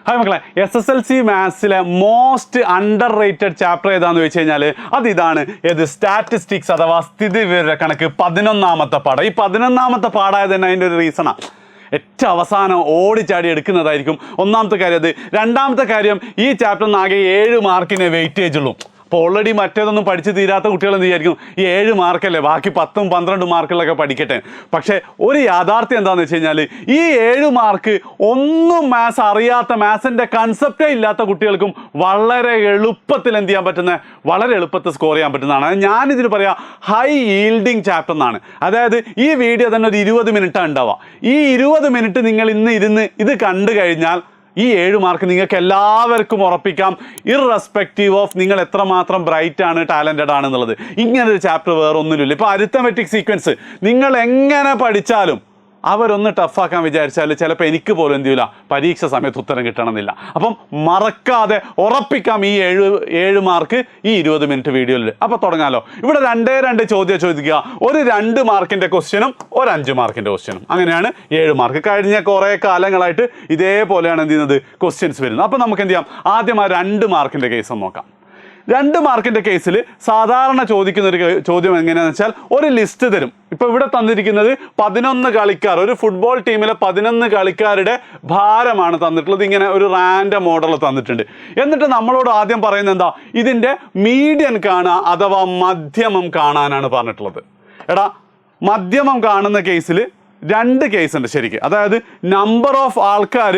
Hi മക്കളെ, SSLC മാത്സിലെ most underrated chapter ഏതാണെന്ന് ചോദിച്ചു കഴിഞ്ഞാൽ അത് ഇതാണ്. ഏത്? സ്റ്റാറ്റിസ്റ്റിക്സ് അഥവാ സ്ഥിതിവിവര കണക്ക് 11ാമത്തെ പാഠം. ഈ 11ാമത്തെ പാഠമായത് തന്നെ അതിൻ്റെ ഒരു റീസണാണ്. ഏറ്റവും അവസാനം ഓടിച്ചാടി എടുക്കുന്നതായിരിക്കും ഒന്നാമത്തെ കാര്യം അത്. രണ്ടാമത്തെ കാര്യം, ഈ ചാപ്റ്ററിന് ആകെ 7 മാർക്കിന് വെയിറ്റേജ് ഉള്ളൂ. അപ്പോൾ ഓൾറെഡി മറ്റേതൊന്നും പഠിച്ച് തീരാത്ത കുട്ടികൾ എന്ത് വിചാരിക്കും, ഈ 7 മാർക്കല്ലേ, ബാക്കി 10ഉം 12 മാർക്കുകളൊക്കെ പഠിക്കട്ടെ. പക്ഷേ ഒരു യാഥാർത്ഥ്യം എന്താണെന്ന് വെച്ച് കഴിഞ്ഞാൽ ഈ 7 മാർക്ക് ഒന്നും മാത്സ് അറിയാത്ത, മാത്സിൻ്റെ കൺസെപ്റ്റേ ഇല്ലാത്ത കുട്ടികൾക്കും വളരെ എളുപ്പത്തിൽ എന്ത് ചെയ്യാൻ പറ്റുന്ന, വളരെ എളുപ്പത്തിൽ സ്കോർ ചെയ്യാൻ പറ്റുന്നതാണ്. ഞാനിതിന് പറയാം ഹൈ ഈൽഡിങ് ചാപ്റ്റർ എന്നാണ്. അതായത് ഈ വീഡിയോ തന്നെ ഒരു 20 മിനിറ്റാണ് ഉണ്ടാവുക. ഈ 20 മിനിറ്റ് നിങ്ങൾ ഇന്ന് ഇരുന്ന് ഇത് കണ്ടു കഴിഞ്ഞാൽ ഈ 7 മാർക്ക് നിങ്ങൾക്ക് എല്ലാവർക്കും ഉറപ്പിക്കാം, ഇർറെസ്പെക്റ്റീവ് ഓഫ് നിങ്ങൾ എത്രമാത്രം ബ്രൈറ്റ് ആണ്, ടാലൻറ്റഡ് ആണെന്നുള്ളത്. ഇങ്ങനൊരു ചാപ്റ്റർ വേറെ ഒന്നുമില്ല. ഇപ്പോൾ അരിത്തമെറ്റിക് സീക്വൻസ് നിങ്ങൾ എങ്ങനെ പഠിച്ചാലും അവരൊന്ന് ടഫാക്കാൻ വിചാരിച്ചാൽ ചിലപ്പോൾ എനിക്ക് പോലും എന്ത് ചെയ്യില്ല, പരീക്ഷ സമയത്ത് ഉത്തരം കിട്ടണമെന്നില്ല. അപ്പം മറക്കാതെ ഉറപ്പിക്കാം ഈ 7 മാർക്ക് ഈ 20 മിനിറ്റ് വീഡിയോയിൽ. അപ്പോൾ തുടങ്ങാമല്ലോ. ഇവിടെ 2 ചോദ്യം ചോദിക്കുക. ഒരു 2 മാർക്കിൻ്റെ ക്വസ്റ്റ്യനും ഒരു 5 മാർക്കിൻ്റെ ക്വസ്റ്റ്യനും. അങ്ങനെയാണ് 7 മാർക്ക്. കഴിഞ്ഞ കുറേ കാലങ്ങളായിട്ട് ഇതേപോലെയാണ് എന്ത് ചെയ്യുന്നത്, ക്വസ്റ്റ്യൻസ് വരുന്നത്. അപ്പോൾ നമുക്ക് എന്ത് ചെയ്യാം, ആദ്യം ആ 2 മാർക്കിൻ്റെ കേസ് ഒന്ന് നോക്കാം. 2 മാർക്കിൻ്റെ കേസിൽ സാധാരണ ചോദിക്കുന്ന ഒരു ചോദ്യം എങ്ങനെയാണെന്ന് വെച്ചാൽ, ഒരു ലിസ്റ്റ് തരും. ഇപ്പോൾ ഇവിടെ തന്നിരിക്കുന്നത് 11 കളിക്കാർ, ഒരു ഫുട്ബോൾ ടീമിലെ 11 കളിക്കാരുടെ ഭാരമാണ് തന്നിട്ടുള്ളത്. ഇങ്ങനെ ഒരു റാൻഡം മോഡൽ തന്നിട്ടുണ്ട്. എന്നിട്ട് നമ്മളോട് ആദ്യം പറയുന്നത് എന്താ, ഇതിൻ്റെ മീഡിയൻ കാണുക അഥവാ മധ്യമം കാണാനാണ് പറഞ്ഞിട്ടുള്ളത്. എടാ, മധ്യമം കാണുന്ന കേസിൽ 2 കേസുണ്ട് ശരിക്കും. അതായത് നമ്പർ ഓഫ് ആൾക്കാർ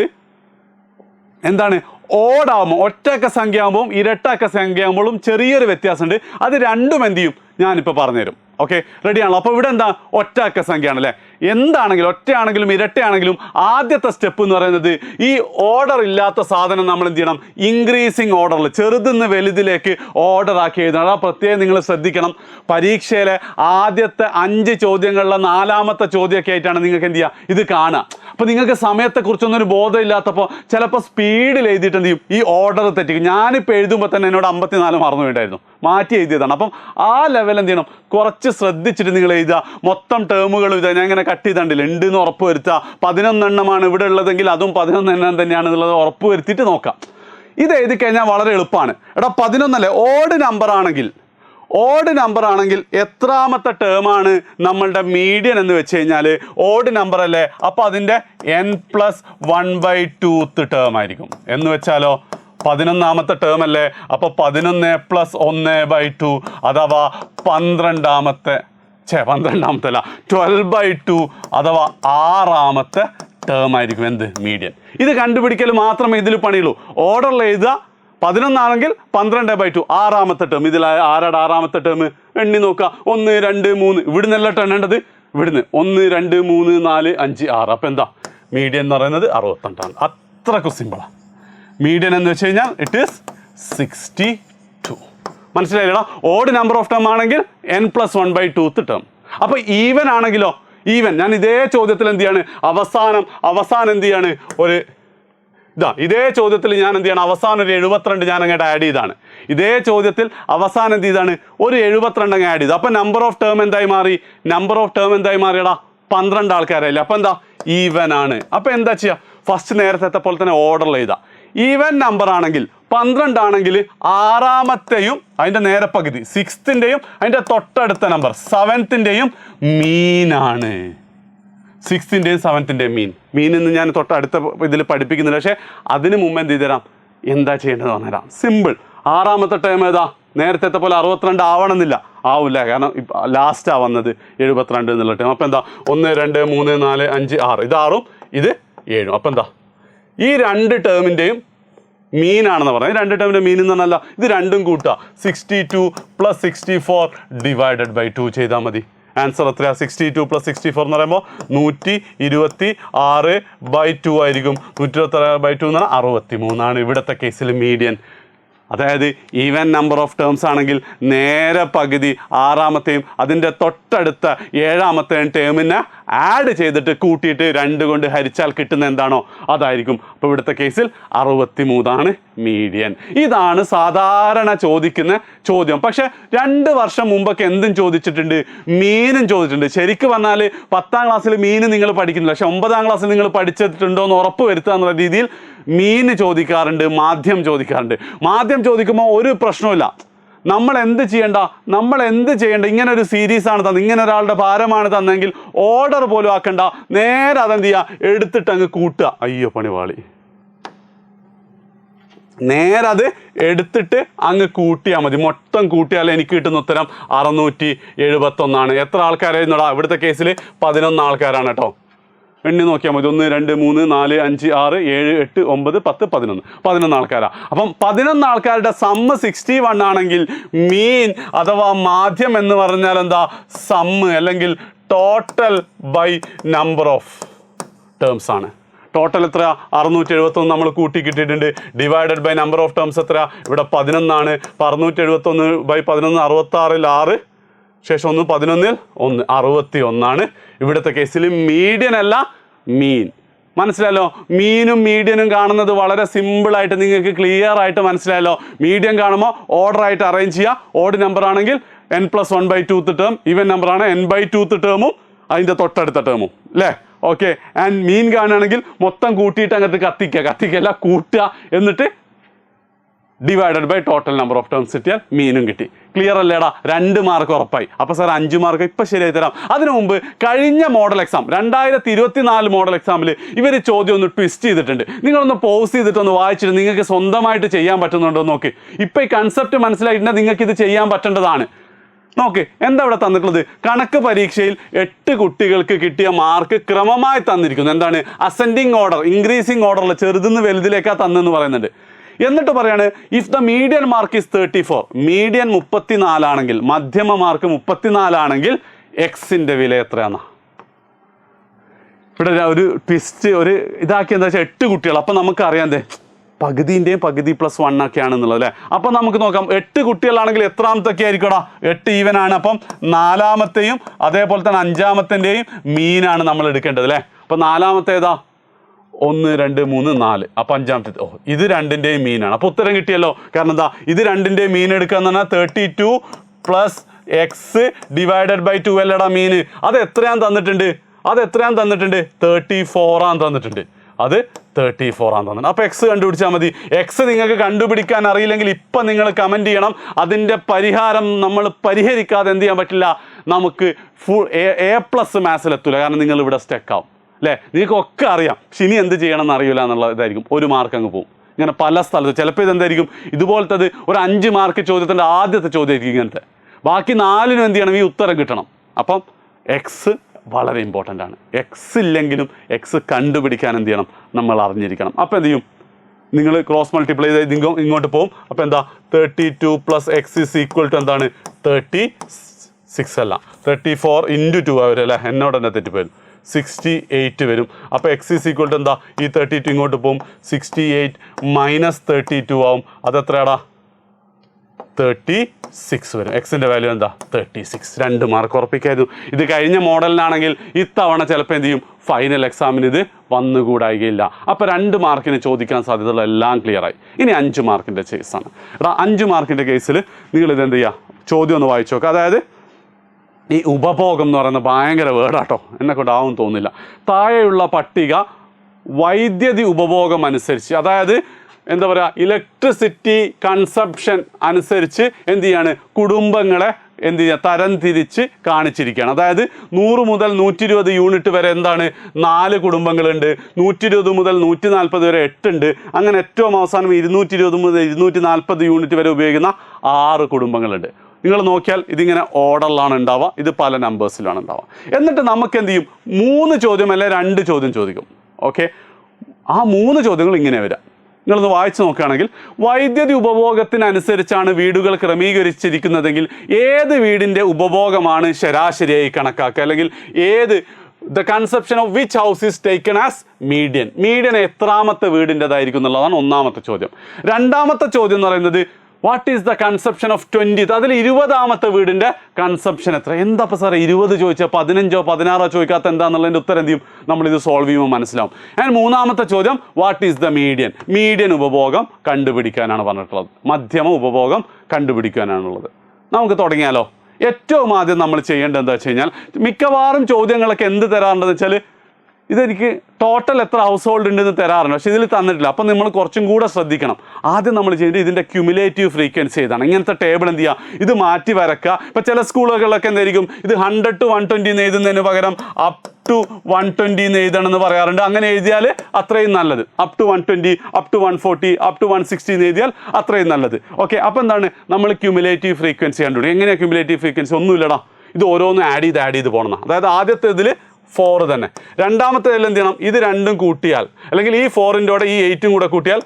എന്താണ് ഓടാകുമ്പോൾ, ഒറ്റക്ക സംഖ്യ ആകുമ്പോൾ ഇരട്ടക്ക സംഖ്യ ആകുമ്പോഴും ചെറിയൊരു വ്യത്യാസമുണ്ട്. അത് രണ്ടും എന്ത് ചെയ്യും ഞാനിപ്പോൾ പറഞ്ഞുതരും. ഓക്കെ, റെഡിയാണല്ലോ? അപ്പോൾ ഇവിടെ എന്താ, ഒറ്റക്ക സംഖ്യയാണ് അല്ലേ. എന്താണെങ്കിലും, ഒറ്റയാണെങ്കിലും ഇരട്ടയാണെങ്കിലും ആദ്യത്തെ സ്റ്റെപ്പ് എന്ന് പറയുന്നത് ഈ ഓർഡർ ഇല്ലാത്ത സാധനം നമ്മൾ എന്ത് ചെയ്യണം, ഇൻക്രീസിങ് ഓർഡറിൽ ചെറുതിന്ന് വലുതിലേക്ക് ഓർഡർ ആക്കി എഴുതണം. അത് പ്രത്യേകം നിങ്ങൾ ശ്രദ്ധിക്കണം. പരീക്ഷയിലെ ആദ്യത്തെ 5 ചോദ്യങ്ങളിലെ 4ാമത്തെ ചോദ്യമൊക്കെ ആയിട്ടാണ് നിങ്ങൾക്ക് എന്ത് ചെയ്യുക, ഇത് കാണുക. അപ്പോൾ നിങ്ങൾക്ക് സമയത്തെക്കുറിച്ചൊന്നും ഒരു ബോധം ഇല്ലാത്തപ്പോൾ ചിലപ്പോൾ സ്പീഡിൽ എഴുതിയിട്ട് എന്ത് ചെയ്യും, ഈ ഓർഡർ തെറ്റിക്കും. ഞാനിപ്പോൾ എഴുതുമ്പോൾ തന്നെ എന്നോട് 54 മറന്നു പോയിട്ടായിരുന്നു, മാറ്റി എഴുതിയതാണ്. അപ്പം ആ ലെവൽ എന്ത് ചെയ്യണം, കുറച്ച് ശ്രദ്ധിച്ചിട്ട് നിങ്ങൾ എഴുതുക. മൊത്തം ടേമുകൾ ഇതാ ഞാൻ ഇങ്ങനെ കട്ട് ചെയ്തിട്ടില്ല, ഉണ്ടെന്ന് ഉറപ്പ് വരുത്തുക. 11 എണ്ണമാണ് ഇവിടെ ഉള്ളതെങ്കിൽ അതും 11 എണ്ണം തന്നെയാണെന്നുള്ളത് ഉറപ്പ് വരുത്തിയിട്ട് നോക്കാം. ഇത് എഴുതി കഴിഞ്ഞാൽ വളരെ എളുപ്പമാണ്. എടാ 11 അല്ലേ, ഓഡ് നമ്പർ ആണെങ്കിൽ എത്രാമത്തെ ടേമാണ് നമ്മളുടെ മീഡിയൻ എന്ന് വെച്ച് കഴിഞ്ഞാൽ ഓഡ് നമ്പർ അല്ലേ. അപ്പോൾ അതിൻ്റെ n+1/2 ടേം ആയിരിക്കും. എന്ന് വെച്ചാലോ 11ാമത്തെ ടേം അല്ലേ. അപ്പോൾ 11+1/2 അഥവാ 12ാമത്തെ അല്ല 12/2 അഥവാ 6ാമത്തെ ടേം ആയിരിക്കും എന്ത്, മീഡിയൻ. ഇത് കണ്ടുപിടിക്കൽ മാത്രമേ ഇതിൽ പണിയുള്ളൂ. ഓർഡറിൽ എഴുതുക. 11 ആണെങ്കിൽ 12/2 6ാമത്തെ ടേം. ഇതിൽ ആരാടെ 6ാമത്തെ ടേം എണ്ണി നോക്കുക. 1 2 3 ഇവിടുന്ന് അല്ല എണ്ണേണ്ടത്, ഇവിടുന്ന് 1 2 3 4 5 6. അപ്പോൾ എന്താ മീഡിയൻ എന്ന് പറയുന്നത് 62ആണ്. അത്രക്കും സിമ്പിളാണ്. മീഡിയൻ എന്ന് വെച്ച് കഴിഞ്ഞാൽ ഇറ്റ് ഈസ് 62. മനസ്സിലായില്ലടാ? ഓഡ് നമ്പർ ഓഫ് ടേം ആണെങ്കിൽ n+1/2 ടേം. അപ്പോൾ ഈവൻ ആണെങ്കിലോ, ഈവൻ ഞാൻ ഇതേ ചോദ്യത്തിൽ എന്ത് ചെയ്യാണ്, അവസാനം എന്ത് ചെയ്യാണ്, ഇതേ ചോദ്യത്തിൽ ഞാൻ എന്ത് ചെയ്യണം, അവസാനം ഒരു 72 ഞാൻ അങ്ങോട്ട് ആഡ് ചെയ്താണ്. ഇതേ ചോദ്യത്തിൽ അവസാനം എന്ത് ചെയ്താണ്, ഒരു 72 അങ്ങ് ആഡ് ചെയ്തു. അപ്പോൾ നമ്പർ ഓഫ് ടേം എന്തായി മാറിയടാ, 12 ആൾക്കാരായില്ലേ. അപ്പോൾ എന്താ, ഈവൻ ആണ്. അപ്പോൾ എന്താ ചെയ്യുക, ഫസ്റ്റ് നേരത്തെ പോലെ തന്നെ ഓർഡറിൽ എഴുതാം. ഈവൻ നമ്പർ ആണെങ്കിൽ 12 ആണെങ്കിൽ 6ാമത്തെയും അതിൻ്റെ നേരെ പകുതി 6ത്തിൻ്റെയും അതിൻ്റെ തൊട്ടടുത്ത നമ്പർ 7ത്തിൻ്റെയും മീനാണ്. 6ത്തിൻ്റെയും 7ത്തിൻ്റെയും മീൻ എന്ന് ഞാൻ തൊട്ടടുത്ത ഇതിൽ പഠിപ്പിക്കുന്നില്ല. പക്ഷേ അതിന് മുമ്പ് എന്ത് ചെയ്തുതരാം, എന്താ ചെയ്യേണ്ടത് പറഞ്ഞുതരാം. സിമ്പിൾ. 6ാമത്തെ ടേം ഏതാ, നേരത്തെ പോലെ 62 ആവണമെന്നില്ല, ആവില്ല. കാരണം ലാസ്റ്റാണ് വന്നത് 72 എന്നുള്ള ടേം. അപ്പോൾ എന്താ 1 2 3 4 5 6, ഇത് 6ഉം ഇത് 7ഉം. അപ്പോൾ എന്താ ഈ 2 ടേമിൻ്റെയും മീനാണെന്ന് പറഞ്ഞത്. 2 ടേമിൻ്റെ മീൻ എന്ന് പറഞ്ഞാൽ ഇത് രണ്ടും കൂട്ടുക. 62 + 64 ÷ 2 ചെയ്താൽ മതി. ആൻസർ എത്രയാണ്, 62 + 64 എന്ന് പറയുമ്പോൾ 126/2 ആയിരിക്കും. 126/2 എന്ന് പറഞ്ഞാൽ 63 ഇവിടുത്തെ കേസിൽ മീഡിയൻ. അതായത് ഈവൻ നമ്പർ ഓഫ് ടേംസ് ആണെങ്കിൽ നേരെ പകുതി 6ാമത്തെയും അതിൻ്റെ തൊട്ടടുത്ത 7ാമത്തെയും ടേമിനെ ആഡ് ചെയ്തിട്ട് കൂട്ടിയിട്ട് 2 കൊണ്ട് ഹരിച്ചാൽ കിട്ടുന്ന എന്താണോ അതായിരിക്കും. അപ്പോൾ ഇവിടുത്തെ കേസിൽ 63 മീഡിയൻ. ഇതാണ് സാധാരണ ചോദിക്കുന്ന ചോദ്യം. പക്ഷേ 2 വർഷം മുമ്പൊക്കെ എന്തും ചോദിച്ചിട്ടുണ്ട്, മീനും ചോദിച്ചിട്ടുണ്ട്. ശരിക്കും പറഞ്ഞാൽ 10ാം ക്ലാസ്സിൽ മീൻ നിങ്ങൾ പഠിക്കുന്നില്ല, പക്ഷെ 9ാം ക്ലാസ്സിൽ നിങ്ങൾ പഠിച്ചിട്ടുണ്ടോ എന്ന് ഉറപ്പ് വരുത്തുക എന്നുള്ള രീതിയിൽ മീൻ ചോദിക്കാറുണ്ട്, മാധ്യം ചോദിക്കാറുണ്ട്. മാധ്യം ചോദിക്കുമ്പോൾ ഒരു പ്രശ്നമില്ല, നമ്മൾ എന്ത് ചെയ്യേണ്ട ഇങ്ങനെ ഒരു സീരീസാണ് തന്നത്, ഇങ്ങനെ ഒരാളുടെ ഭാരമാണ് തന്നെങ്കിൽ ഓർഡർ പോലും ആക്കണ്ട, നേരെ അതെന്ത് ചെയ്യുക, എടുത്തിട്ട് അങ്ങ് കൂട്ടുക. അയ്യോ പണിവാളി, നേരെ അത് എടുത്തിട്ട് അങ്ങ് കൂട്ടിയാൽ മതി. മൊത്തം കൂട്ടിയാൽ എനിക്ക് കിട്ടുന്ന ഉത്തരം 671. എത്ര ആൾക്കാരായിരുന്നോടാ? ഇവിടുത്തെ കേസിൽ 11 ആൾക്കാരാണ് കേട്ടോ. എണ്ണി നോക്കിയാൽ മതി. 1 2 3 4 5 6 7 8 9 10 11 ആൾക്കാരാണ്. അപ്പം 11 ആൾക്കാരുടെ സമ്മ് 61 ആണെങ്കിൽ മീൻ അഥവാ മാധ്യം എന്ന് പറഞ്ഞാൽ എന്താ? സമ്മ് അല്ലെങ്കിൽ total by number of terms ആണ്. ടോട്ടൽ എത്ര? 671 നമ്മൾ കൂട്ടി കിട്ടിയിട്ടുണ്ട്. Divided by number of terms എത്ര? ഇവിടെ 11 ആണ്. 671 ബൈ 11 66 6 ശേഷം 1 11 1 61 ആണ്. ഇവിടുത്തെ കേസിൽ മീഡിയൻ അല്ല മീൻ. മനസ്സിലായല്ലോ? മീനും മീഡിയനും കാണുന്നത് വളരെ സിമ്പിളായിട്ട് നിങ്ങൾക്ക് ക്ലിയർ ആയിട്ട് മനസ്സിലായല്ലോ. മീഡിയം കാണുമ്പോൾ ഓർഡർ ആയിട്ട് അറേഞ്ച് ചെയ്യുക. ഓഡ് നമ്പർ ആണെങ്കിൽ n+1/2 ടേം, ഈവൻ നമ്പർ ആണ് n/2 ടേമും അതിൻ്റെ തൊട്ടടുത്ത ടേമും അല്ലേ? ഓക്കെ. ആൻഡ് മീൻ കാണുകയാണെങ്കിൽ മൊത്തം കൂട്ടിയിട്ട് അങ്ങോട്ട് കത്തിക്കല്ല കൂട്ടുക, എന്നിട്ട് divided by total number of terms കിട്ടിയാൽ മീനും കിട്ടി. ക്ലിയർ അല്ലേടാ? 2 മാർക്ക് ഉറപ്പായി. അപ്പോൾ സാർ 5 മാർക്ക് ഇപ്പം ശരിയായി തരാം. അതിനു മുമ്പ് കഴിഞ്ഞ മോഡൽ എക്സാം 2024 മോഡൽ എക്സാമിൽ ഇവർ ചോദ്യം ഒന്ന് ട്വിസ്റ്റ് ചെയ്തിട്ടുണ്ട്. നിങ്ങളൊന്ന് പോസ് ചെയ്തിട്ടൊന്ന് വായിച്ചിട്ട് നിങ്ങൾക്ക് സ്വന്തമായിട്ട് ചെയ്യാൻ പറ്റുന്നുണ്ടോ നോക്ക്. ഇപ്പം ഈ കൺസെപ്റ്റ് മനസ്സിലായിട്ടുണ്ടെങ്കിൽ നിങ്ങൾക്ക് ഇത് ചെയ്യാൻ പറ്റേണ്ടതാണ്. നോക്ക് എന്താ ഇവിടെ തന്നിട്ടുള്ളത്. കണക്ക് പരീക്ഷയിൽ 8 കുട്ടികൾക്ക് കിട്ടിയ മാർക്ക് ക്രമമായി തന്നിരിക്കുന്നു. എന്താണ്? അസെൻഡിങ് ഓർഡർ, ഇൻക്രീസിങ് ഓർഡറിൽ ചെറുതിന്ന് വലുതിലേക്കാണ് തന്നെന്ന് പറയുന്നുണ്ട്. എന്നിട്ട് പറയാണ് if the median mark is 34, median 34 ആണെങ്കിൽ, മധ്യമ മാർക്ക് 34 ആണെങ്കിൽ എക്സിൻ്റെ വില എത്രയാണെന്നാ. ഇവിടെ ഒരു ട്വിസ്റ്റ്, ഒരു ഇതാക്കി എന്താ വെച്ചാൽ 8 കുട്ടികൾ. അപ്പം നമുക്കറിയാം പകുതിൻ്റെയും പകുതി +1 ഒക്കെയാണെന്നുള്ളത് അല്ലേ. അപ്പം നമുക്ക് നോക്കാം 8 കുട്ടികളാണെങ്കിൽ എത്രാമത്തൊക്കെ ആയിരിക്കടാ? 8 ഈവൻ ആണ്. അപ്പം 4-മത്തെയും അതേപോലെ തന്നെ 5-മത്തിൻ്റെയും മീനാണ് നമ്മൾ എടുക്കേണ്ടത് അല്ലേ. അപ്പം 4-മത്തെ ഏതാ? 1 2 3 4. അപ്പം 5-മത്തെ ഇത് 2ൻ്റെയും മീനാണ്. അപ്പോൾ ഉത്തരം കിട്ടിയല്ലോ. കാരണം എന്താ? ഇത് 2ൻ്റെയും മീൻ എടുക്കുക എന്ന് പറഞ്ഞാൽ 32 + x ഡിവൈഡഡ് ബൈ 2 അല്ലടാ മീൻ. അത് എത്രയാന്ന് തന്നിട്ടുണ്ട്? 34 ആണെന്ന് തന്നിട്ടുണ്ട്. അത് 34 ആണെന്ന് തന്നിട്ടുണ്ട്. അപ്പോൾ എക്സ് കണ്ടുപിടിച്ചാൽ മതി. എക്സ് നിങ്ങൾക്ക് കണ്ടുപിടിക്കാൻ അറിയില്ലെങ്കിൽ ഇപ്പം നിങ്ങൾ കമൻറ്റ് ചെയ്യണം. അതിൻ്റെ പരിഹാരം നമ്മൾ പരിഹരിക്കാതെ എന്ത് ചെയ്യാൻ പറ്റില്ല, നമുക്ക് A+ മാത്സിലെത്തൂല. കാരണം നിങ്ങൾ ഇവിടെ സ്റ്റക്കാവും അല്ലേ. നിങ്ങൾക്കൊക്കെ അറിയാം, പക്ഷെ ഇനി എന്ത് ചെയ്യണം എന്ന് അറിയില്ല എന്നുള്ള ഇതായിരിക്കും. 1 മാർക്ക് അങ്ങ് പോകും. ഇങ്ങനെ പല സ്ഥലത്ത് ചിലപ്പോൾ ഇതെന്തായിരിക്കും, ഇതുപോലത്തത് ഒരു 5 മാർക്ക് ചോദ്യത്തിൻ്റെ ആദ്യത്തെ ചോദ്യമായിരിക്കും ഇങ്ങനത്തെ. ബാക്കി 4നും എന്ത് ചെയ്യണം? ഈ ഉത്തരം കിട്ടണം. അപ്പം എക്സ് വളരെ ഇമ്പോർട്ടൻ്റ് ആണ്. എക്സ് ഇല്ലെങ്കിലും എക്സ് കണ്ടുപിടിക്കാൻ എന്ത് ചെയ്യണം? നമ്മൾ അറിഞ്ഞിരിക്കണം. അപ്പോൾ എന്ത് ചെയ്യും? നിങ്ങൾ ക്രോസ് മൾട്ടിപ്ലൈ ചെയ്ത് ഇങ്ങോട്ട് പോകും. അപ്പോൾ എന്താ? 32 + x = എന്താണ്? 36 അല്ല, 34 × 2 വരും അല്ലേ. എന്നോട് തന്നെ തെറ്റിപ്പോയി, 68 വരും. അപ്പോൾ x = എന്താ? ഈ 32 ഇങ്ങോട്ട് പോകും, 68 - 32 ആവും. അതെത്രയാടാ? 36 വരും. എക്സിൻ്റെ വാല്യൂ എന്താ? 36. 2 മാർക്ക് ഉറപ്പിക്കായിരുന്നു. ഇത് കഴിഞ്ഞ മോഡലിനാണെങ്കിൽ ഇത്തവണ ചിലപ്പോൾ എന്ത് ചെയ്യും? ഫൈനൽ എക്സാമിന് ഇത് വന്നുകൂടായികയില്ല. അപ്പോൾ 2 മാർക്കിന് ചോദിക്കാൻ സാധ്യതയുള്ള എല്ലാം ക്ലിയറായി. ഇനി 5 മാർക്കിൻ്റെ കേസാണ്. 5 മാർക്കിൻ്റെ കേസിൽ നിങ്ങളിത് എന്ത് ചെയ്യുക? ചോദ്യം ഒന്ന് വായിച്ചു നോക്കുക. അതായത് ഈ ഉപഭോഗം എന്ന് പറയുന്നത് ഭയങ്കര വേർഡാട്ടോ, എന്നെക്കൊണ്ടാവും തോന്നില്ല. താഴെയുള്ള പട്ടിക വൈദ്യുതി ഉപഭോഗം അനുസരിച്ച്, അതായത് എന്താ പറയുക, ഇലക്ട്രിസിറ്റി കൺസപ്ഷൻ അനുസരിച്ച് എന്ത് ചെയ്യാണ്? കുടുംബങ്ങളെ എന്ത് ചെയ്യുക? തരം തിരിച്ച് കാണിച്ചിരിക്കുകയാണ്. അതായത് 100 മുതൽ 120 യൂണിറ്റ് വരെ എന്താണ്? 4 കുടുംബങ്ങളുണ്ട്. 120 മുതൽ 140 വരെ 8 ഉണ്ട്. അങ്ങനെ ഏറ്റവും അവസാനം 220 മുതൽ 240 യൂണിറ്റ് വരെ ഉപയോഗിക്കുന്ന 6 കുടുംബങ്ങളുണ്ട്. നിങ്ങൾ നോക്കിയാൽ ഇതിങ്ങനെ ഓർഡറിലാണ് ഉണ്ടാവുക. ഇത് പല നമ്പേഴ്സിലാണ് ഉണ്ടാവുക. എന്നിട്ട് നമുക്ക് എന്ത് ചെയ്യും? 3 ചോദ്യം അല്ലെ 2 ചോദ്യം ചോദിക്കും. ഓക്കെ, ആ 3 ചോദ്യങ്ങൾ ഇങ്ങനെ വരാം. നിങ്ങളൊന്ന് വായിച്ച് നോക്കുകയാണെങ്കിൽ, വൈദ്യുതി ഉപഭോഗത്തിനനുസരിച്ചാണ് വീടുകൾ ക്രമീകരിച്ചിരിക്കുന്നതെങ്കിൽ ഏത് വീടിൻ്റെ ഉപഭോഗമാണ് ശരാശരിയായി കണക്കാക്കുക, അല്ലെങ്കിൽ the conception of which house is taken as median. Median എത്രാമത്തെ വീടിൻ്റെതായിരിക്കും എന്നുള്ളതാണ് 1-മത്തെ ചോദ്യം. 2-മത്തെ ചോദ്യം എന്ന് പറയുന്നത് what is the conception of 20th, അതിൽ 20-മത്തെ വീടിൻ്റെ കൺസെപ്ഷൻ എത്ര? എന്താ ഇപ്പോൾ സാറേ 20 ചോദിച്ചാൽ 15ഓ 16ഓ ചോദിക്കാത്ത എന്താണെന്നുള്ളതിൻ്റെ ഉത്തരം എന്ത് ചെയ്യും? നമ്മളിത് സോൾവ് ചെയ്യുമ്പോൾ മനസ്സിലാവും. ആൻഡ് 3-മത്തെ ചോദ്യം what is the median, median ഉപഭോഗം കണ്ടുപിടിക്കാനാണ് പറഞ്ഞിട്ടുള്ളത്. മധ്യമ ഉപഭോഗം കണ്ടുപിടിക്കാനാണുള്ളത്. നമുക്ക് തുടങ്ങിയാലോ? ഏറ്റവും ആദ്യം നമ്മൾ ചെയ്യേണ്ടത് എന്താ വെച്ച് കഴിഞ്ഞാൽ, മിക്കവാറും ചോദ്യങ്ങളൊക്കെ എന്ത് തരാറുണ്ടെന്ന് വെച്ചാൽ ഇതെനിക്ക് ടോട്ടൽ എത്ര ഹൗസ് ഹോൾഡ് ഉണ്ടെന്ന് തരാറുണ്ട്, പക്ഷേ ഇതിൽ തന്നിട്ടില്ല. അപ്പം നമ്മൾ കുറച്ചും കൂടെ ശ്രദ്ധിക്കണം. ആദ്യം നമ്മൾ ചെയ്യുന്നത് ഇതിൻ്റെ ക്യുമുലേറ്റീവ് ഫ്രീക്വൻസി ഏതാണ്. ഇങ്ങനത്തെ ടേബിൾ എന്ത് ചെയ്യുക, ഇത് മാറ്റി വരക്കുക. ഇപ്പോൾ ചില സ്കൂളുകളിലൊക്കെ എന്തായിരിക്കും ഇത് 100 to 120 എന്ന് എഴുതുന്നതിന് പകരം അപ് ടു 120 എന്ന് എഴുതണം എന്ന് പറയാറുണ്ട്. അങ്ങനെ എഴുതിയാൽ അത്രയും നല്ലത്. Up to 120, up to 140, up to 160 എന്ന് എഴുതിയാൽ അത്രയും നല്ലത്. ഓക്കെ, അപ്പോൾ എന്താണ് നമ്മൾ ക്യുമുലേറ്റീവ് ഫ്രീക്വൻസി കണ്ടുപിടിക്കും. എങ്ങനെയാണ് ക്യുമുലേറ്റീവ് ഫ്രീക്വൻസി? ഒന്നുമില്ലടാ, ഇത് ഓരോന്നും ആഡ് ചെയ്ത് പോകണം. അതായത് ആദ്യത്തെ ഇതിൽ 4 തന്നെ, രണ്ടാമത്തേതിൽ എന്ത് ചെയ്യണം, ഇത് രണ്ടും കൂട്ടിയാൽ, അല്ലെങ്കിൽ ഈ 4ൻ്റെ കൂടെ ഈ 8ഉം കൂടെ കൂട്ടിയാൽ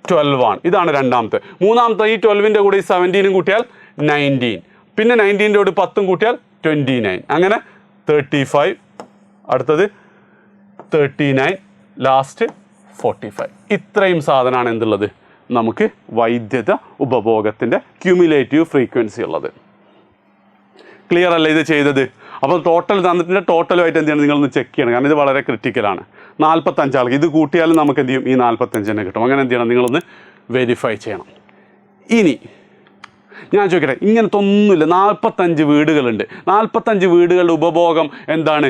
12 ആണ്. ഇതാണ് രണ്ടാമത്തെ. മൂന്നാമത്തെ ഈ 12ൻ്റെ കൂടെ ഈ 17ഉം കൂട്ടിയാൽ 19, പിന്നെ 19ൻ്റെ കൂടെ 10ഉം കൂട്ടിയാൽ 29, അങ്ങനെ 35, അടുത്തത് 39, ലാസ്റ്റ് 45. ഇത്രയും സാധനമാണ് എന്തുള്ളത്, നമുക്ക് വൈദ്യുത ഉപഭോഗത്തിൻ്റെ ക്യുമുലേറ്റീവ് ഫ്രീക്വൻസി ഉള്ളത്. ക്ലിയർ അല്ലേ ഇത് ചെയ്തത്? അപ്പോൾ ടോട്ടൽ തന്നിട്ടുണ്ട്. ടോട്ടലുമായിട്ട് എന്ത് ചെയ്യണം, നിങ്ങളൊന്ന് ചെക്ക് ചെയ്യണം, കാരണം ഇത് വളരെ ക്രിട്ടിക്കലാണ്. 45 ആൾക്ക് ഇത് കൂട്ടിയാലും നമുക്ക് എന്ത് ചെയ്യും, ഈ 45 തന്നെ കിട്ടും. അങ്ങനെ എന്ത് ചെയ്യണം, നിങ്ങളൊന്ന് വെരിഫൈ ചെയ്യണം. ഇനി ഞാൻ ചോദിക്കട്ടെ, ഇങ്ങനത്തെ ഒന്നുമില്ല, 45 വീടുകളുണ്ട്. 45 വീടുകളുടെ ഉപഭോഗം എന്താണ്,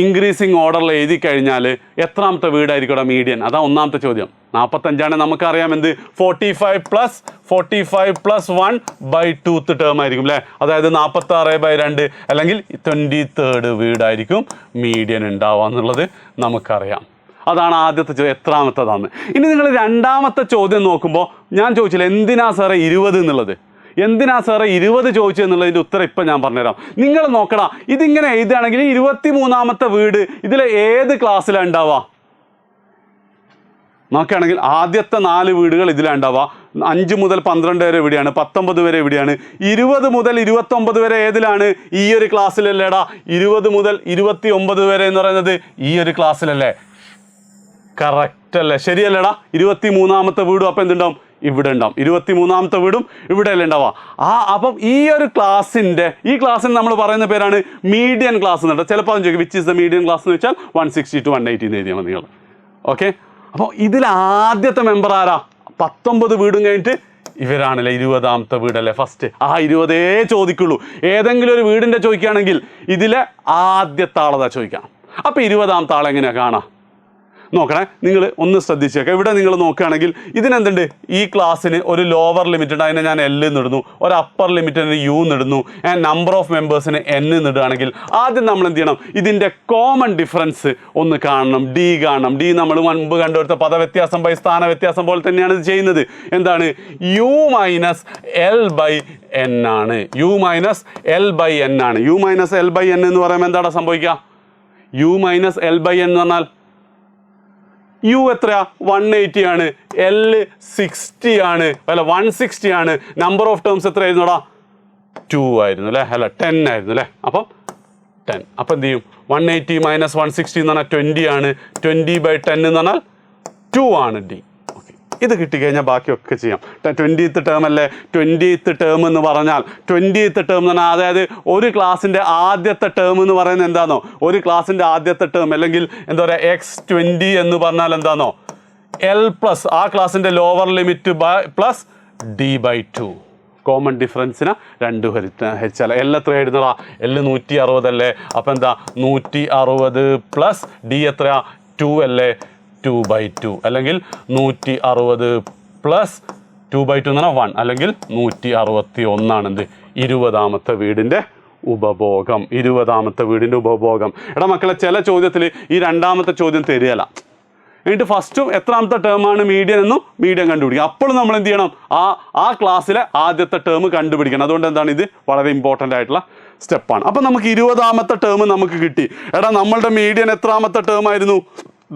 ഇൻക്രീസിങ് ഓർഡറിൽ എഴുതി കഴിഞ്ഞാൽ എത്രാമത്തെ വീടായിരിക്കും മീഡിയൻ? അതാ ഒന്നാമത്തെ ചോദ്യം. 45 നമുക്കറിയാം എന്ത്, 45 + 1/2 ടേം ആയിരിക്കും അല്ലേ. അതായത് 46/2 അല്ലെങ്കിൽ 23rd വീടായിരിക്കും മീഡിയൻ ഉണ്ടാവുക എന്നുള്ളത് നമുക്കറിയാം. അതാണ് ആദ്യത്തെ ചോദ്യം, എത്രാമത്തതാണ്. ഇനി നിങ്ങൾ രണ്ടാമത്തെ ചോദ്യം നോക്കുമ്പോൾ ഞാൻ ചോദിച്ചില്ല എന്തിനാ സാറേ 20 എന്നുള്ളത്, എന്തിനാ സാറേ 20 ചോദിച്ചു എന്നുള്ളതിൻ്റെ ഉത്തരം ഇപ്പം ഞാൻ പറഞ്ഞുതരാം. നിങ്ങൾ നോക്കടാ, ഇതിങ്ങനെ എഴുതുകയാണെങ്കിൽ 23ാമത്തെ വീട് ഇതിൽ ഏത് ക്ലാസ്സിലാണ് ഉണ്ടാവുക നോക്കുകയാണെങ്കിൽ ആദ്യത്തെ 4 വീടുകൾ ഇതിലാണ് ഉണ്ടാവുക. 5 മുതൽ 12 വരെ എവിടെയാണ്, 19 വരെ എവിടെയാണ്, 20 മുതൽ 29 വരെ ഏതിലാണ്, ഈ ഒരു ക്ലാസ്സിലല്ലേടാ. 20 മുതൽ 29 വരെ എന്ന് പറയുന്നത് ഈ ഒരു ക്ലാസ്സിലല്ലേ. കറക്റ്റ് അല്ലേ, ശരിയല്ലേടാ. 23ാമത്തെ വീടും അപ്പം എന്തുണ്ടാവും, ഇവിടെ ഉണ്ടാവും. 23ാമത്തെ വീടും ഇവിടെ അല്ലേ ഉണ്ടാവുക. അപ്പം ഈ ഒരു ക്ലാസ്സിൻ്റെ, ഈ ക്ലാസ്സിന് നമ്മൾ പറയുന്ന പേരാണ് മീഡിയൻ ക്ലാസ് എന്നുണ്ട്. ചിലപ്പോൾ അത് ചോദിക്കും which is the median class എന്ന് വെച്ചാൽ 160 to 180 എന്ന് എഴുതിയാൽ നിങ്ങൾ. ഓക്കെ, അപ്പോൾ ഇതിൽ ആദ്യത്തെ മെമ്പർ ആരാ, 19 വീടും കഴിഞ്ഞിട്ട് ഇവരാണല്ലേ 20ാമത്തെ വീടല്ലേ ഫസ്റ്റ്. ആ 20 ചോദിക്കുള്ളൂ. ഏതെങ്കിലും ഒരു വീടിൻ്റെ ചോദിക്കുകയാണെങ്കിൽ ഇതിലെ ആദ്യത്തെ ആളതാ ചോദിക്കാം. അപ്പോൾ 20ാമത്തെ ആളെങ്ങനെയാണ് കാണാം നോക്കണേ, നിങ്ങൾ ഒന്ന് ശ്രദ്ധിച്ചേക്കാം. ഇവിടെ നിങ്ങൾ നോക്കുകയാണെങ്കിൽ ഇതിനെന്തുണ്ട്, ഈ ക്ലാസ്സിന് ഒരു ലോവർ ലിമിറ്റ് ഉണ്ട്, അതിനെ ഞാൻ L എന്നിടുന്നു. ഒരു അപ്പർ ലിമിറ്റിന് U എന്നിടുന്നു. നമ്പർ ഓഫ് മെമ്പേഴ്സിന് N എന്നിടുകയാണെങ്കിൽ ആദ്യം നമ്മൾ എന്ത് ചെയ്യണം, ഇതിൻ്റെ കോമൺ ഡിഫറൻസ് ഒന്ന് കാണണം. D കാണണം. D നമ്മൾ മുൻപ് കണ്ടുകൊടുത്ത പദവ്യത്യാസം ബൈ സ്ഥാന വ്യത്യാസം പോലെ തന്നെയാണ് ഇത് ചെയ്യുന്നത്. എന്താണ്, U - L/N ആണ്. U - L/N ആണ്. U - L/N എന്ന് പറയുമ്പോൾ എന്താണ് സംഭവിക്കുക, U - L/N എന്ന് പറഞ്ഞാൽ U എത്രയാ, 180 ആണ്. L 60 ആണ്, അല്ല 160 ആണ്. നമ്പർ ഓഫ് ടേംസ് എത്ര ആയിരുന്നുടാ, 2 ആയിരുന്നു അല്ലേ, അല്ല 10 ആയിരുന്നു അല്ലേ. അപ്പം 10. അപ്പം എന്ത് ചെയ്യും, 180 - 160 എന്ന് പറഞ്ഞാൽ 20 ആണ്. 20/10 എന്ന് പറഞ്ഞാൽ 2 ആണ് D. ഓക്കെ, ഇത് കിട്ടിക്കഴിഞ്ഞാൽ ബാക്കിയൊക്കെ ചെയ്യാം. 20th ടേം അല്ലേ. 20th ടേം എന്ന് പറഞ്ഞാൽ 20th ടേം എന്ന് പറഞ്ഞാൽ അതായത് ഒരു ക്ലാസ്സിൻ്റെ ആദ്യത്തെ ടേം എന്ന് പറയുന്നത് എന്താണോ, ഒരു ക്ലാസ്സിൻ്റെ ആദ്യത്തെ ടേം അല്ലെങ്കിൽ എന്താ പറയുക X20 എന്ന് പറഞ്ഞാൽ എന്താണോ, L+ ആ ക്ലാസ്സിൻ്റെ lower limit plus D/2. Common ഡിഫറൻസിന് 2 ഹരിച്ചാൽ L എത്ര എഴുതുന്നതാ, L 160 അല്ലേ. അപ്പം എന്താ 160 പ്ലസ് D എത്രയാ, 2 അല്ലേ, 2/2 അല്ലെങ്കിൽ 160 പ്ലസ് 2/2 എന്ന് പറഞ്ഞാൽ 1 അല്ലെങ്കിൽ 161 ആണ് എന്ത്, 20ാമത്തെ വീടിൻ്റെ ഉപഭോഗം. 20ാമത്തെ വീടിൻ്റെ ഉപഭോഗം. എടാ മക്കളെ, ചില ചോദ്യത്തിൽ ഈ രണ്ടാമത്തെ ചോദ്യം തരികയല്ല, എന്നിട്ട് ഫസ്റ്റും എത്രാമത്തെ ടേമാണ് മീഡിയൻ എന്നും മീഡിയൻ കണ്ടുപിടിക്കുക. അപ്പോൾ നമ്മൾ എന്ത് ചെയ്യണം, ആ ക്ലാസ്സിലെ ആദ്യത്തെ ടേം കണ്ടുപിടിക്കണം. അതുകൊണ്ട് എന്താണ് ഇത് വളരെ ഇമ്പോർട്ടൻ്റ് ആയിട്ടുള്ള സ്റ്റെപ്പാണ്. അപ്പം നമുക്ക് 20ാമത്തെ ടേം നമുക്ക് കിട്ടി. എടാ നമ്മളുടെ മീഡിയൻ എത്രാമത്തെ ടേം ആയിരുന്നു,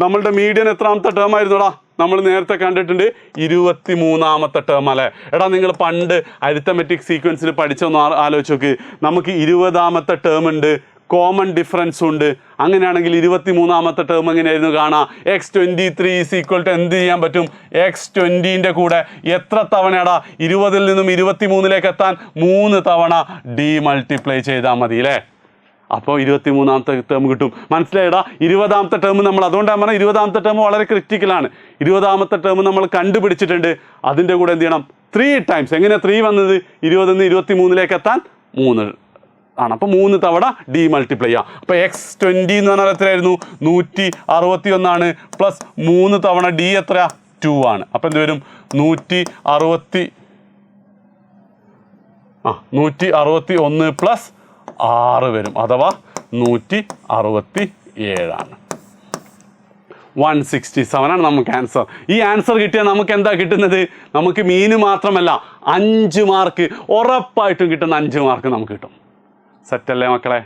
നമ്മളുടെ മീഡിയൻ എത്രാമത്തെ ടേം ആയിരുന്നുടാ, നമ്മൾ നേരത്തെ കണ്ടിട്ടുണ്ട് 23ാമത്തെ ടേം അല്ലേ. എടാ നിങ്ങൾ പണ്ട് അരിത്തമെറ്റിക് സീക്വൻസിൽ പഠിച്ചൊന്ന് ആലോചിച്ച് നോക്ക്. നമുക്ക് 20ാമത്തെ ടേം ഉണ്ട്, കോമൺ ഡിഫറൻസ് ഉണ്ട്. അങ്ങനെയാണെങ്കിൽ 23ാമത്തെ ടേം എങ്ങനെയായിരുന്നു കാണാം, X23 = എന്ത് ചെയ്യാൻ പറ്റും, X20ൻ്റെ കൂടെ എത്ര തവണയാടാ, 20ൽ നിന്നും 23ലേക്ക് എത്താൻ 3 തവണ D മൾട്ടിപ്ലൈ ചെയ്താൽ മതി അല്ലേ. അപ്പോൾ 23ാമത്തെ ടേം കിട്ടും. മനസ്സിലായിടാ. 20ാമത്തെ ടേം നമ്മൾ, അതുകൊണ്ടാണ് പറഞ്ഞാൽ 20ാമത്തെ ടേം വളരെ ക്രിറ്റിക്കലാണ്. 20ാമത്തെ ടേം നമ്മൾ കണ്ടുപിടിച്ചിട്ടുണ്ട്. അതിൻ്റെ കൂടെ എന്ത് ചെയ്യണം, 3 ടൈംസ്. എങ്ങനെ 3 വന്നത്, 20ൽ നിന്ന് 23ലേക്ക് എത്താൻ 3 ആണ്. അപ്പോൾ 3 തവണ ഡി മൾട്ടിപ്ലൈ ചെയ്യാം. അപ്പോൾ x20 എന്ന് പറഞ്ഞാൽ എത്രയായിരുന്നു? 161 പ്ലസ് 3 തവണ ഡി എത്രയാ? 2 ആണ്. അപ്പോൾ എന്ത് വരും? 161 പ്ലസ് 6 വരും, അഥവാ 167 ആണ്. 167 ആണ് നമുക്ക് ആൻസർ. ഈ ആൻസർ കിട്ടിയാൽ നമുക്ക് എന്താ കിട്ടുന്നത്? നമുക്ക് മീന് മാത്രമല്ല 5 മാർക്ക് ഉറപ്പായിട്ടും കിട്ടുന്ന 5 മാർക്ക് നമുക്ക് കിട്ടും. സെറ്റല്ലേ മക്കളെ?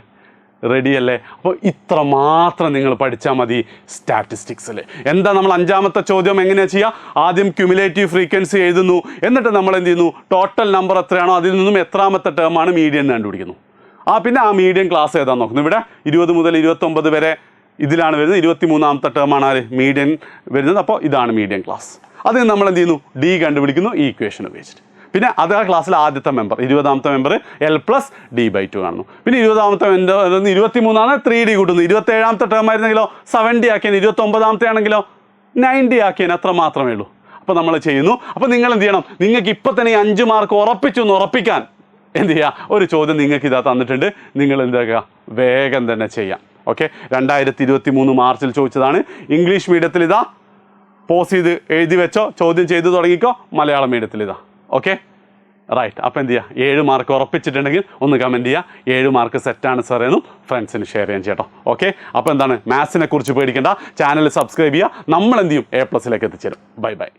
റെഡി അല്ലേ? അപ്പോൾ ഇത്ര മാത്രം നിങ്ങൾ പഠിച്ചാൽ മതി സ്റ്റാറ്റിസ്റ്റിക്സിൽ. എന്താ നമ്മൾ 5ാമത്തെ ചോദ്യം എങ്ങനെയാണ് ചെയ്യുക? ആദ്യം ക്യുമുലേറ്റീവ് ഫ്രീക്വൻസി എഴുതുന്നു, എന്നിട്ട് നമ്മൾ എന്ത് ചെയ്യുന്നു? ടോട്ടൽ നമ്പർ എത്രയാണോ അതിൽ നിന്നും എത്രാമത്തെ ടേമാണ് മീഡിയൻ കണ്ടുപിടിക്കുന്നു. പിന്നെ ആ മീഡിയൻ ക്ലാസ് ഏതാന്ന് നോക്കുന്നു. ഇവിടെ 20 മുതൽ 29 വരെ ഇതിലാണ് വരുന്നത്. 23ാമത്തെ ടേമാണ് ആര്? മീഡിയൻ വരുന്നത്. അപ്പോൾ ഇതാണ് മീഡിയൻ ക്ലാസ്. അതിന് നമ്മൾ എന്ത് ചെയ്യുന്നു? ഡി കണ്ടുപിടിക്കുന്നു ഈ ഇക്വേഷൻ ഉപയോഗിച്ചിട്ട്. പിന്നെ അത് ആ ക്ലാസ്സിൽ ആദ്യത്തെ മെമ്പർ 20ാമത്തെ മെമ്പർ L+D/2 കാണുന്നു. പിന്നെ 20ാമത്തെ മെമ്പർ 23 3D കൂട്ടുന്നു. 27ാമത്തെ ടേം ആയിരുന്നെങ്കിലോ 70 ആക്കിയാൽ, 29ാമത്തെ ആണെങ്കിലോ 90 ആക്കിയാൽ, അത്ര മാത്രമേ ഉള്ളൂ. അപ്പോൾ നമ്മൾ ചെയ്യുന്നു. അപ്പോൾ നിങ്ങൾ എന്ത് ചെയ്യണം? നിങ്ങൾക്ക് ഇപ്പം തന്നെ 5 മാർക്ക് ഉറപ്പിച്ചു എന്ന് ഉറപ്പിക്കാൻ എന്ത് ചെയ്യുക? ഒരു ചോദ്യം നിങ്ങൾക്ക് ഇതാ തന്നിട്ടുണ്ട്. നിങ്ങൾ എന്താക്കുക? വേഗം തന്നെ ചെയ്യാം. ഓക്കെ, 2023 മാർച്ചിൽ ചോദിച്ചതാണ്. ഇംഗ്ലീഷ് മീഡിയത്തിൽ ഇതാ പോസ് ചെയ്ത് എഴുതി വെച്ചോ, ചോദ്യം ചെയ്ത് തുടങ്ങിക്കോ. മലയാളം മീഡിയത്തിൽ ഇതാ. Okay, right. അപ്പോൾ എന്ത് ചെയ്യുക? 7 മാർക്ക് ഉറപ്പിച്ചിട്ടുണ്ടെങ്കിൽ ഒന്ന് കമൻറ്റ് ചെയ്യുക. 7 മാർക്ക് സെറ്റാണ് സാർ എന്നും ഫ്രണ്ട്സിന് ഷെയർ ചെയ്യാൻ ചേട്ടോ. ഓക്കെ, അപ്പോൾ എന്താണ്? മാത്സിനെ കുറിച്ച് പേടിക്കേണ്ട. ചാനൽ സബ്സ്ക്രൈബ് ചെയ്യുക. നമ്മൾ എന്ത് ചെയ്യും? A+ലേക്ക് എത്തിച്ചേരും. Bye bye.